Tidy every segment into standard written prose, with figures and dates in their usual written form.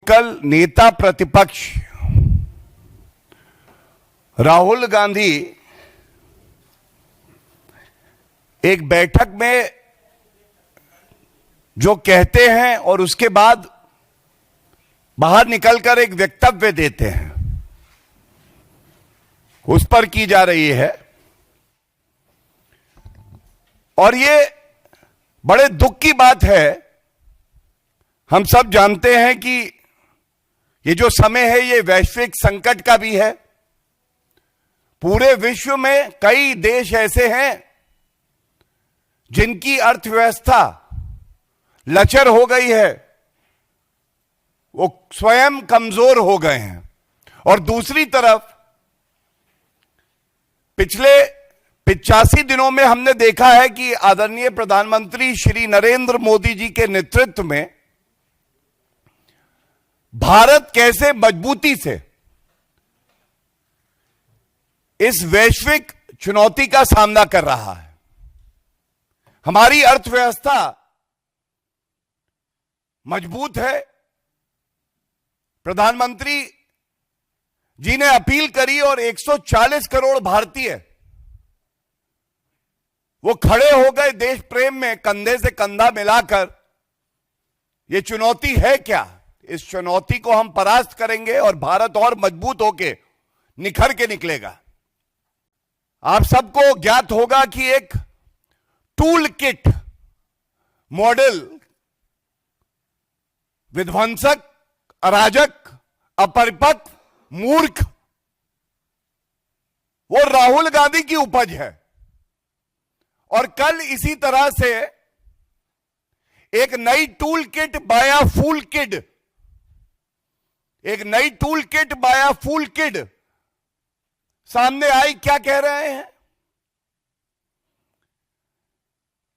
कल नेता प्रतिपक्ष राहुल गांधी एक बैठक में जो कहते हैं और उसके बाद बाहर निकलकर एक वक्तव्य देते हैं, उस पर की जा रही है। और ये बड़े दुख की बात है। हम सब जानते हैं कि ये जो समय है ये वैश्विक संकट का भी है। पूरे विश्व में कई देश ऐसे हैं जिनकी अर्थव्यवस्था लचर हो गई है, वो स्वयं कमजोर हो गए हैं। और दूसरी तरफ पिछले 85 दिनों में हमने देखा है कि आदरणीय प्रधानमंत्री श्री नरेंद्र मोदी जी के नेतृत्व में भारत कैसे मजबूती से इस वैश्विक चुनौती का सामना कर रहा है। हमारी अर्थव्यवस्था मजबूत है। प्रधानमंत्री जी ने अपील करी और 140 करोड़ भारतीय वो खड़े हो गए देश प्रेम में, कंधे से कंधा मिलाकर। ये चुनौती है क्या? इस चुनौती को हम परास्त करेंगे और भारत और मजबूत होके निखर के निकलेगा। आप सबको ज्ञात होगा कि एक टूल किट मॉडल विध्वंसक, अराजक, अपरिपक्व, मूर्ख, वो राहुल गांधी की उपज है। और कल इसी तरह से एक नई टूल किट बाया फूल किड, एक नई टूल किट बाया फूल किड सामने आई। क्या कह रहे हैं?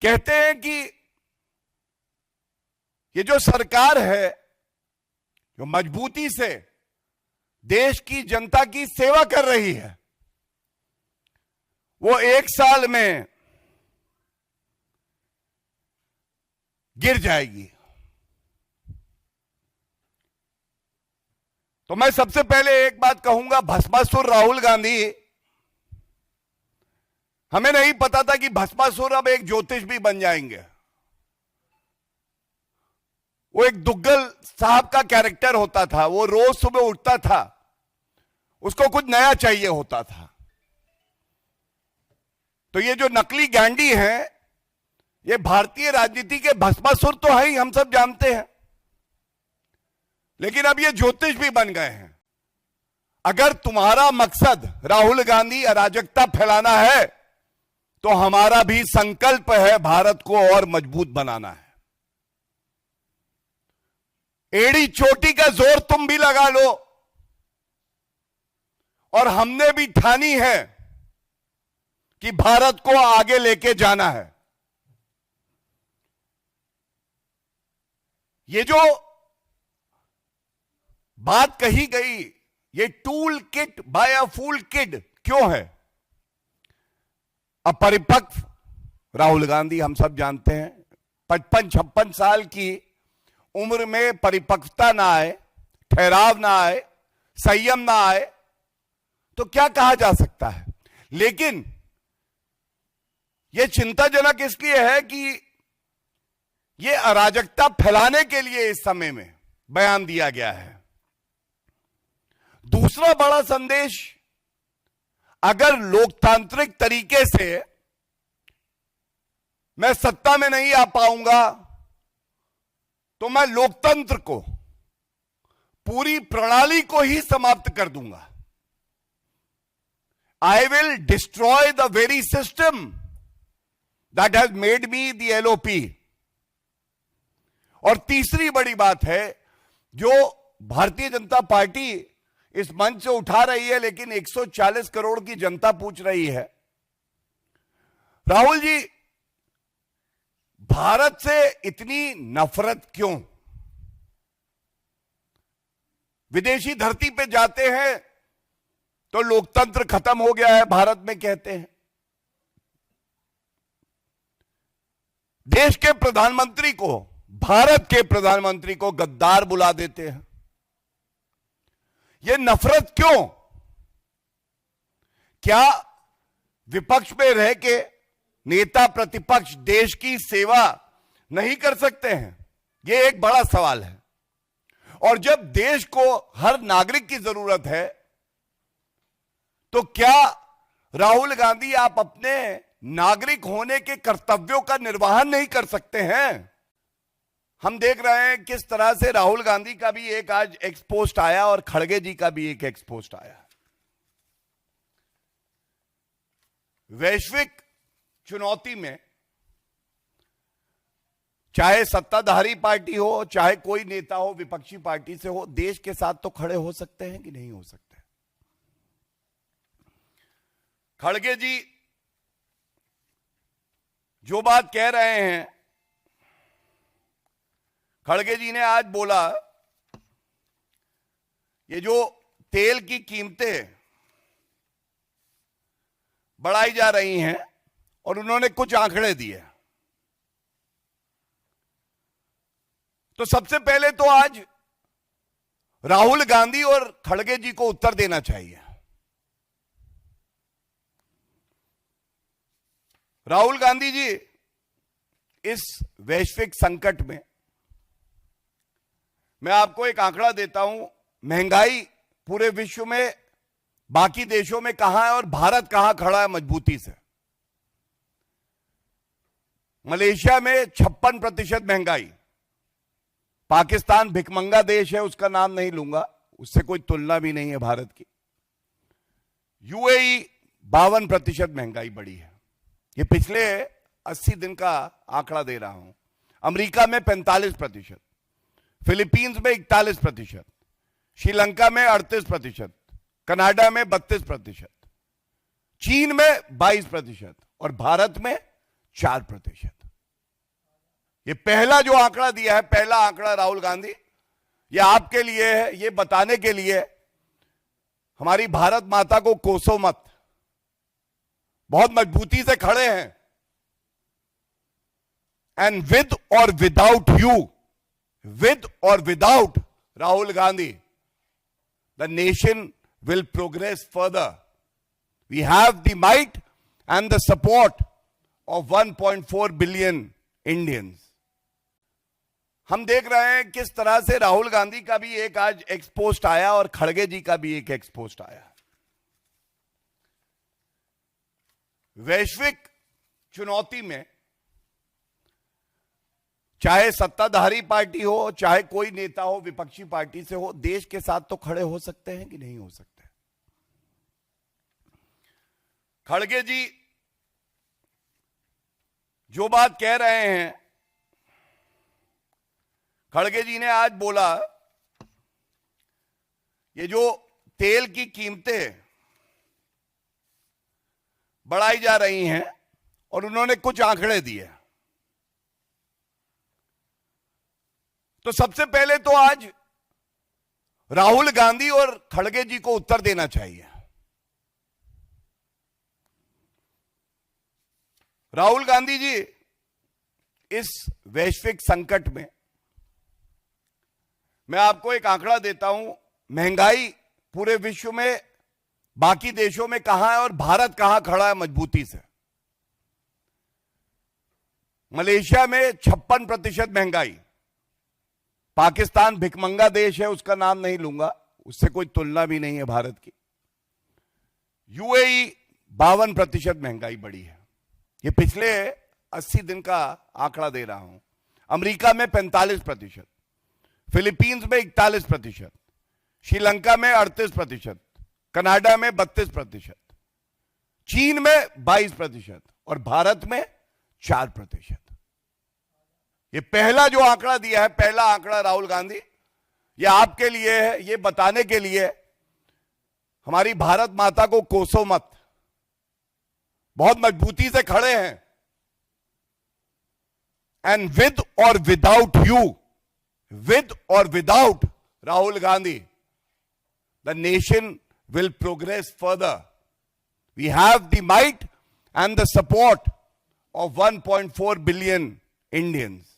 कहते हैं कि ये जो सरकार है जो मजबूती से देश की जनता की सेवा कर रही है, वो 1 साल में गिर जाएगी। तो मैं सबसे पहले एक बात कहूंगा, भस्मासुर राहुल गांधी, हमें नहीं पता था कि भस्मासुर अब एक ज्योतिष भी बन जाएंगे। वो एक दुग्गल साहब का कैरेक्टर होता था। वो रोज सुबह उठता था, उसको कुछ नया चाहिए होता था। तो ये जो नकली गैंडी हैं, ये भारतीय राजनीति के भस्मासुर तो है ही, हम सब जानते हैं। लेकिन अब ये ज्योतिष भी बन गए हैं। अगर तुम्हारा मकसद राहुल गांधी अराजकता फैलाना है तो हमारा भी संकल्प है भारत को और मजबूत बनाना है। एड़ी चोटी का जोर तुम भी लगा लो, और हमने भी ठानी है कि भारत को आगे लेके जाना है। ये जो बात कही गई, ये टूल किट बाय अ फूल किड क्यों है? अपरिपक्व राहुल गांधी, हम सब जानते हैं, 55-56 साल की उम्र में परिपक्वता ना आए, ठहराव ना आए, संयम ना आए, तो क्या कहा जा सकता है? लेकिन यह चिंताजनक इसलिए है कि यह अराजकता फैलाने के लिए इस समय में बयान दिया गया है। दूसरा बड़ा संदेश, अगर लोकतांत्रिक तरीके से मैं सत्ता में नहीं आ पाऊंगा तो मैं लोकतंत्र को, पूरी प्रणाली को ही समाप्त कर दूंगा। I will destroy the very system that has made me the LOP. और तीसरी बड़ी बात है जो भारतीय जनता पार्टी इस मंच से उठा रही है, लेकिन 140 करोड़ की जनता पूछ रही है, राहुल जी भारत से इतनी नफरत क्यों? विदेशी धरती पे जाते हैं तो लोकतंत्र खत्म हो गया है भारत में, कहते हैं। देश के प्रधानमंत्री को, भारत के प्रधानमंत्री को गद्दार बुला देते हैं। ये नफरत क्यों? क्या विपक्ष में रह के नेता प्रतिपक्ष देश की सेवा नहीं कर सकते हैं? यह एक बड़ा सवाल है। और जब देश को हर नागरिक की जरूरत है, तो क्या राहुल गांधी आप अपने नागरिक होने के कर्तव्यों का निर्वहन नहीं कर सकते हैं? हम देख रहे हैं किस तरह से राहुल गांधी का भी एक आज एक्सपोस्ट आया और खड़गे जी का भी एक एक्सपोस्ट आया। वैश्विक चुनौती में चाहे सत्ताधारी पार्टी हो, चाहे कोई नेता हो विपक्षी पार्टी से हो, देश के साथ तो खड़े हो सकते हैं कि नहीं हो सकते? खड़गे जी जो बात कह रहे हैं, खड़गे जी ने आज बोला ये जो तेल की कीमतें बढ़ाई जा रही हैं, और उन्होंने कुछ आंकड़े दिए। तो सबसे पहले तो आज राहुल गांधी और खड़गे जी को उत्तर देना चाहिए। राहुल गांधी जी, इस वैश्विक संकट में मैं आपको एक आंकड़ा देता हूं। महंगाई पूरे विश्व में बाकी देशों में कहां है और भारत कहां खड़ा है मजबूती से? मलेशिया में 56% महंगाई। पाकिस्तान भिखमंगा देश है, उसका नाम नहीं लूंगा, उससे कोई तुलना भी नहीं है भारत की। यूएई 52% महंगाई बढ़ी है। ये पिछले 80 दिन का आंकड़ा दे रहा हूं। अमेरिका में 45%, फिलीपींस में 41%, श्रीलंका में 38%, कनाडा में 32%, चीन में 22% और भारत में 4%। ये पहला जो आंकड़ा दिया है, पहला आंकड़ा राहुल गांधी, ये आपके लिए है, ये बताने के लिए हमारी भारत माता को कोसो मत, बहुत मजबूती से खड़े हैं। एंड विद और विदाउट यू, विद और without Rahul Gandhi, the nation will progress further. We have the might and the support of 1.4 billion Indians. हम देख रहे हैं किस तरह से राहुल गांधी का भी एक आज एक्सपोस्ट आया और खड़गे जी का भी एक एक्सपोस्ट आया। वैश्विक चुनौती में चाहे सत्ताधारी पार्टी हो, चाहे कोई नेता हो विपक्षी पार्टी से हो, देश के साथ तो खड़े हो सकते हैं कि नहीं हो सकते? खड़गे जी जो बात कह रहे हैं, खड़गे जी ने आज बोला ये जो तेल की कीमतें बढ़ाई जा रही हैं, और उन्होंने कुछ आंकड़े दिए। तो सबसे पहले तो आज राहुल गांधी और खड़गे जी को उत्तर देना चाहिए। राहुल गांधी जी, इस वैश्विक संकट में मैं आपको एक आंकड़ा देता हूं। महंगाई पूरे विश्व में बाकी देशों में कहां है और भारत कहां खड़ा है मजबूती से? मलेशिया में 56% महंगाई। पाकिस्तान भिखमंगा देश है, उसका नाम नहीं लूंगा, उससे कोई तुलना भी नहीं है भारत की। यूएई 52% महंगाई बढ़ी है। ये पिछले 80 दिन का आंकड़ा दे रहा हूं। अमेरिका में 45%, फिलीपींस में 41%, श्रीलंका में 38%, कनाडा में 32%, चीन में 22% और भारत में 4%। ये पहला जो आंकड़ा दिया है, पहला आंकड़ा राहुल गांधी, ये आपके लिए है, ये बताने के लिए हमारी भारत माता को कोसो मत, बहुत मजबूती से खड़े हैं। एंड विद और विदाउट यू, विद और without Rahul Gandhi, the nation will progress further. We have the might and the support of 1.4 billion Indians.